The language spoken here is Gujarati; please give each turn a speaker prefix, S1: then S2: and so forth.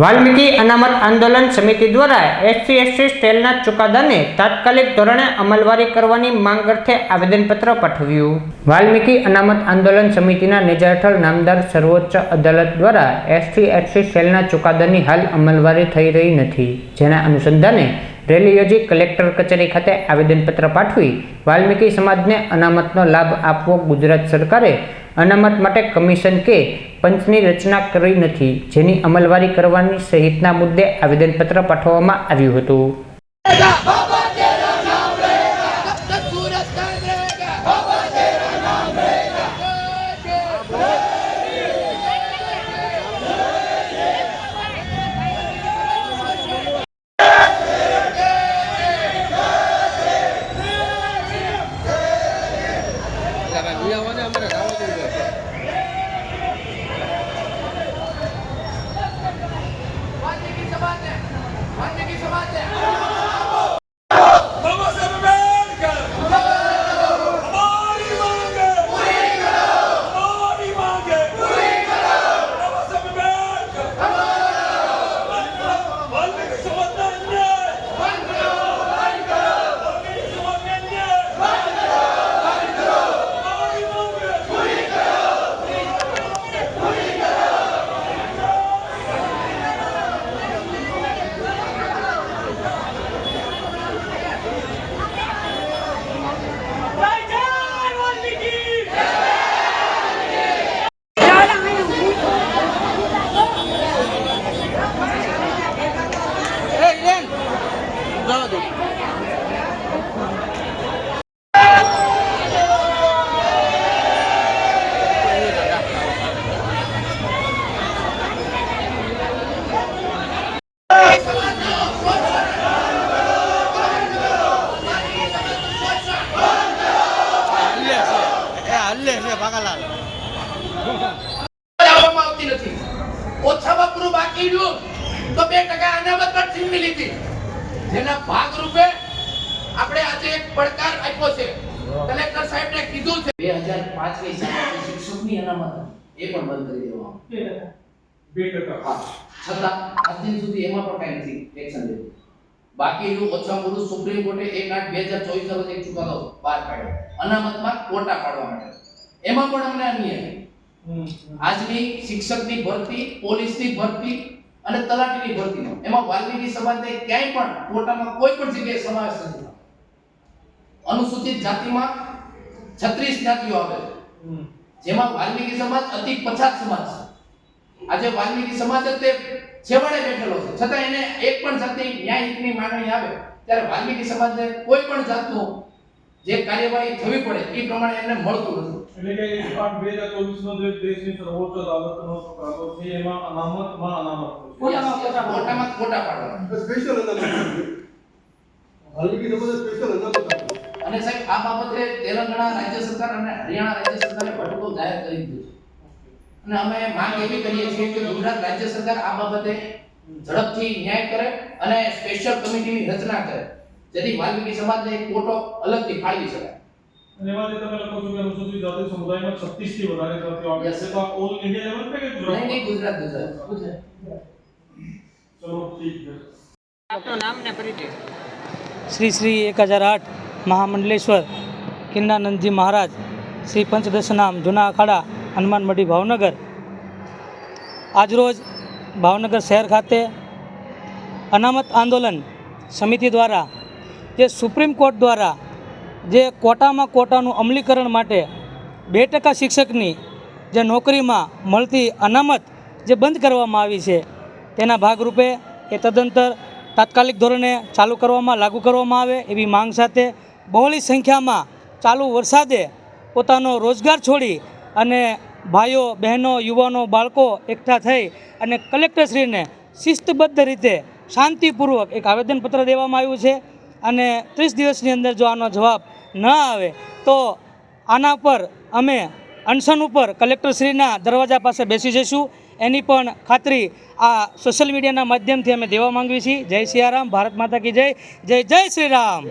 S1: વાલ્મીકી અનામત આંદોલન સમિતિ દ્વારા SC/ST સ્ટેલના ચુકાદાને તાત્કાલિક ધોરણે અમલવારી કરવાની માંગ અર્થે આવેદનપત્ર પાઠવ્યું. વાલ્મીકી અનામત આંદોલન સમિતિના નેજા હેઠળ નામદાર સર્વોચ્ચ અદાલત દ્વારા SC/ST સ્ટેલના ચુકાદાની હાલ અમલવારી થઈ રહી નથી, જેના અનુસંધાને રેલી યોજી કલેક્ટર કચેરી ખાતે આવેદનપત્ર પાઠવી વાલ્મીકી સમાજને અનામતનો લાભ આપવો ગુજરાત સરકારે અનામત માટે કમિશન કે પંચની રચના કરી નથી, જેની અમલવારી કરવાની સહિતના મુદ્દે આવેદનપત્ર પાઠવવામાં આવ્યું હતું.
S2: ઓછામાં પૂરું બાકી રહ્યું તો 2% અનામત પર છીનવી લીધી, જેના ભાગરૂપે આપણે આજે એક પડકાર આપ્યો છે. કલેક્ટર સાહેબને કીધું છે 2005 ની સામે શિક્ષકની અનામત એ પણ બંધ કરી દેવામાં 2%. હા, છતાં આજ દિન સુધી એમાં પણ કાંઈ નથી એક્શન લીધું. બાકી રહ્યું ઓછામાં પૂરું સુપ્રીમ કોર્ટે 1/8/2024 ના રોજ એક ચુકાદો બહાર પાડ્યો અનામતમાં કોટા પાડવા માટે. એમાં પણ અમને અન્યાય આજની શિક્ષકની ભરતી, પોલીસની ભરતી અને તલાટીની ભરતીનો એમાં વાલ્મીકી સમાજને ક્યાંય પણ કોટામાં કોઈ પણ જગ્યાએ સમાવેશ નથી. અનુસૂચિત જાતિમાં 36 જાતિઓ આવે છે, જેમાં વાલ્મીકી સમાજ અતિ પછાત સમાજ છે. આજે વાલ્મીકી સમાજ તે છેવાડે બેઠેલો છે, છતાં એને એક પણ જાતની ન્યાયની માંગણી આવે ત્યારે વાલ્મીકી સમાજને કોઈ પણ જાતનું જે કાર્યવાહી થવી પડે એ પ્રમાણે એને મળતું નથી.
S3: એટલે કે 2024 નો જે દેશની સર્વોચ્ચ અદાલતનો ચુકાદો છે એમાં અનામત
S2: કોટામાં કોટા પાડવા
S4: સ્પેશિયલ અનામત વાલ્મીકી સમાજને સ્પેશિયલ અનામત.
S2: અને સાહેબ આ બાબતે તેલંગાણા રાજ્ય સરકાર અને હરિયાણા રાજ્ય સરકારે વટહુકમ જાહેર કરી દીધું છે. અને અમે માંગ એવી કરીએ છીએ કે ગુજરાત રાજ્ય સરકાર આ બાબતે ઝડપથી ન્યાય કરે અને સ્પેશિયલ કમિટીની રચના કરે, જેથી વાલ્મીકી સમાજને એક કોટો અલગથી ફાળવી શકાય.
S3: અને એમાં જે તમે લખો છો કે અનુસૂચિત જાતિ સમુદાયમાં 36 થી વધારે જાતિઓ આવે છે, તો ઓલ ઇન્ડિયા લેવલ पे કે ગુજરાત?
S2: નહીં, ગુજરાત.
S3: ચલો ઠીક છે.
S1: આપનું નામ ને પરિચય?
S5: શ્રી શ્રી 1008 મહામંડલેશ્વર કિન્નાનંદજી મહારાજ શ્રી પંચદશનામ જૂના અખાડા હનુમાન મઢી ભાવનગર. આજરોજ ભાવનગર શહેર ખાતે અનામત આંદોલન સમિતિ દ્વારા જે સુપ્રીમ કોર્ટ દ્વારા જે કોટાનું અમલીકરણ માટે 2% શિક્ષકની જે નોકરીમાં મળતી અનામત જે બંધ કરવામાં આવી છે, તેના ભાગરૂપે એ તદંતર તાત્કાલિક ધોરણે લાગુ કરવામાં આવે એવી માંગ સાથે બહોળી સંખ્યામાં ચાલુ વરસાદે પોતાનો રોજગાર છોડી અને ભાઈઓ, બહેનો, યુવાનો, બાળકો એકઠા થઈ અને કલેક્ટરશ્રીને શિસ્તબદ્ધ રીતે શાંતિપૂર્વક એક આવેદનપત્ર દેવામાં આવ્યું છે. અને 30 દિવસની અંદર જો આનો જવાબ ન આવે તો આના પર અમે અનશન ઉપર કલેક્ટરશ્રીના દરવાજા પાસે બેસી જઈશું, એની પણ ખાતરી આ સોશિયલ મીડિયાના માધ્યમથી અમે દેવા માંગીએ છીએ. જય સિયારામ, ભારત માતા કી જય, જય જય શ્રી રામ.